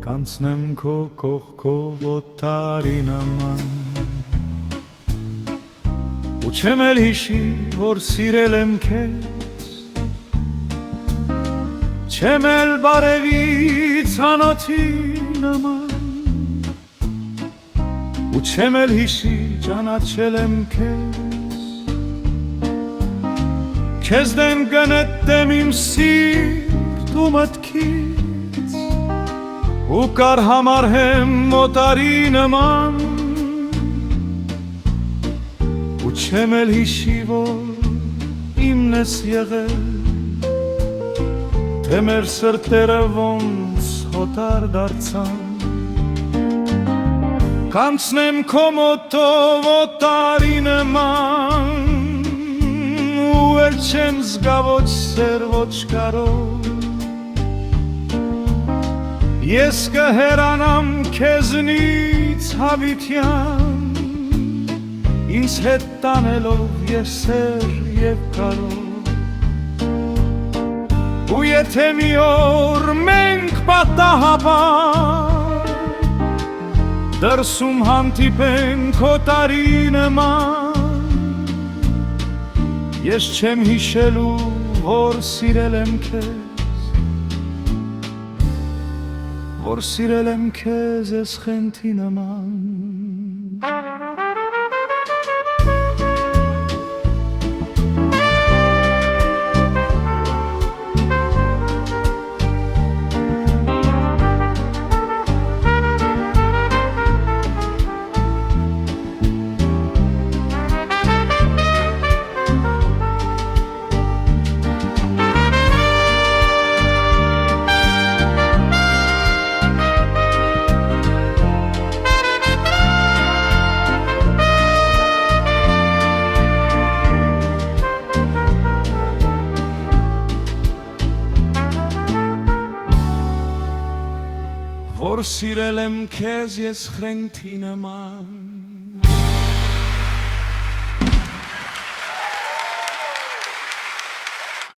կանցնեմ քո կողքով օտարի նման ու չեմ էլ հիշի, որ սիրել եմ քեզ չեմ էլ բարևի ցանոթի նման ու չեմ էլ հիշի, ճանաչել եմ քեզ դեմ գնետեմ իմ սիրտ ու մտքից ու կար համարհեմ օտարի նման ու չեմ էլ հիշի, որ իմն ես եղել թե մեր սրտերը ոնց հոտար դարձան կանցնեմ քո մոտով օտարի նման ու էլ չեմ զգա ոչ սեր ոչ կարով ես կհեռանամ քեզնից հավիտյան ինձ հետ տանելով եսեր և կարով ու եթե մի օր մենք պատահաբար դրսում հանդիպենք օտարի նման ես չեմ հիշելու, որ սիրել եմ քեզ որ սիրել եմ քեզ ես խենթի նման որ սիրել եմ քեզ ես խենթի նման